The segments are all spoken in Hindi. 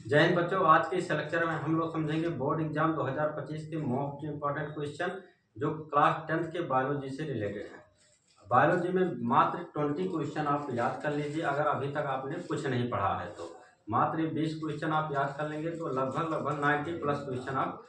जय हिंद बच्चों, आज के इस लेक्चर में हम लोग समझेंगे बोर्ड एग्जाम 2025 के मोस्ट इंपॉर्टेंट क्वेश्चन जो क्लास 10th के बायोलॉजी से रिलेटेड है। बायोलॉजी में मात्र 20 क्वेश्चन आप याद कर लीजिए। अगर अभी तक आपने कुछ नहीं पढ़ा है तो मात्र 20 क्वेश्चन आप याद कर लेंगे तो लगभग 90 प्लस क्वेश्चन आप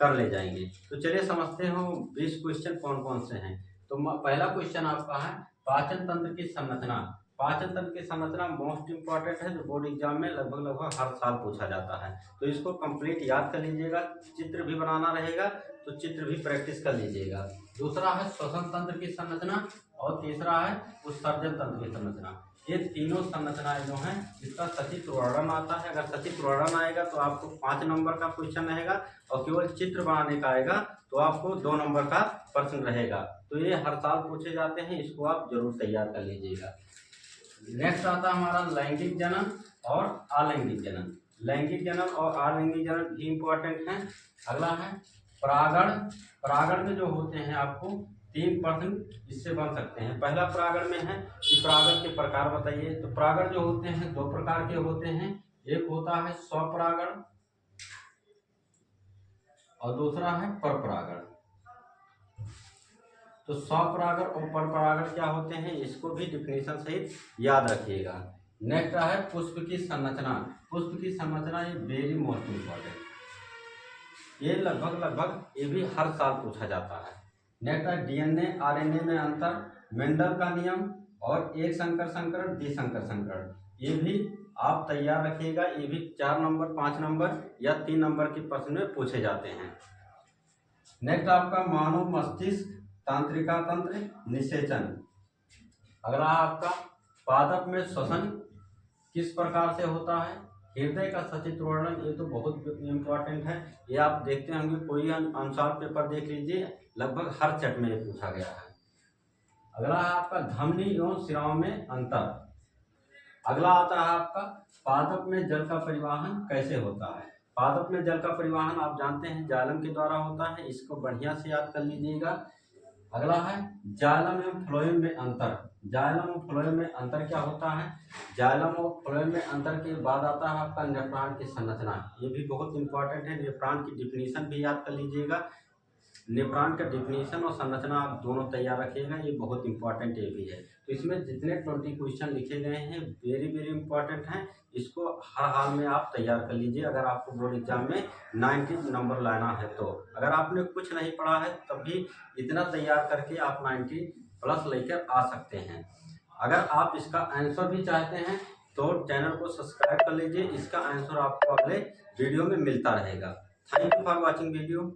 कर ले जाएंगे। तो चलिए समझते हो 20 क्वेश्चन कौन कौन से हैं। तो पहला क्वेश्चन आपका है पाचन तंत्र की संरचना। पाचन तंत्र की संरचना मोस्ट इंपॉर्टेंट है जो बोर्ड एग्जाम में लगभग हर साल पूछा जाता है। तो इसको कंप्लीट याद कर लीजिएगा। चित्र भी बनाना रहेगा तो चित्र भी प्रैक्टिस कर लीजिएगा। दूसरा है श्वसन तंत्र की संरचना और तीसरा है उत्सर्जन तंत्र की संरचना। ये तीनों संरचनाएं जो हैं इसका सचित्र वर्णन आता है। अगर सचित्र वर्णन आएगा तो आपको 5 नंबर का क्वेश्चन रहेगा और केवल चित्र बनाने का आएगा तो आपको 2 नंबर का प्रश्न रहेगा। तो ये हर साल पूछे जाते हैं, इसको आप जरूर तैयार कर लीजिएगा। नेक्स्ट आता है हमारा लैंगिक जनन और अलैंगिक जनन। लैंगिक जनन और अलैंगिक जनन भी इंपॉर्टेंट है। अगला है परागण। परागण में जो होते हैं आपको 3 प्रश्न इससे बन सकते हैं। पहला परागण में है कि परागण के प्रकार बताइए। तो परागण जो होते हैं 2 प्रकार के होते हैं। एक होता है स्वपरागण और दूसरा है परपरागण। तो स्वपरागण और परपरागण क्या होते हैं इसको भी डिफिनेशन सहित याद रखिएगा। नेक्स्ट है पुष्प की संरचना। पुष्प की संरचना ये वेरी मोस्ट इंपॉर्टेंट, ये लगभग ये भी हर साल पूछा जाता है। नेक्स्ट है डीएनए आरएनए में अंतर, मेंडल का नियम और एक संकर संकरण द्विसंकर संकरण। ये भी आप तैयार रखिएगा। ये भी 4 नंबर 5 नंबर या 3 नंबर के प्रश्न में पूछे जाते हैं। नेक्स्ट आपका मानव मस्तिष्क तांत्रिका तंत्र निषेचन। अगला आपका पादप में श्वसन किस प्रकार से होता है। हृदय का सचित्र वर्णन, ये तो बहुत इंपॉर्टेंट है। ये आप देखते होंगे कोई अनुसार पेपर देख लीजिए, लगभग हर सेट में ये पूछा गया है। अगला है आपका धमनी एवं शिराओं में अंतर। अगला आता है आपका पादप में जल का परिवहन कैसे होता है। पादप में जल का परिवहन आप जानते हैं जाइलम के द्वारा होता है, इसको बढ़िया से याद कर लीजिएगा। अगला है जाइलम एवं फ्लोएम में अंतर। जाइलम और फ्लोएम में अंतर क्या होता है। जाइलम और फ्लोएम में अंतर के बाद आता है आपका नेफ्रॉन की संरचना। ये भी बहुत इंपॉर्टेंट है। नेफ्रॉन की डिफिनीशन भी याद कर लीजिएगा। नेफ्रॉन का डिफिनीशन और संरचना आप दोनों तैयार रखिएगा, ये बहुत इंपॉर्टेंट ये भी है। तो इसमें जितने 20 क्वेश्चन लिखे गए हैं वेरी इंपॉर्टेंट हैं। इसको हर हाल में आप तैयार कर लीजिए अगर आपको बोर्ड एग्जाम में 90 नंबर लाना है तो। अगर आपने कुछ नहीं पढ़ा है तब भी इतना तैयार करके आप 90 प्लस लेकर आ सकते हैं। अगर आप इसका आंसर भी चाहते हैं तो चैनल को सब्सक्राइब कर लीजिए। इसका आंसर आपको अगले वीडियो में मिलता रहेगा। Thank you for watching video.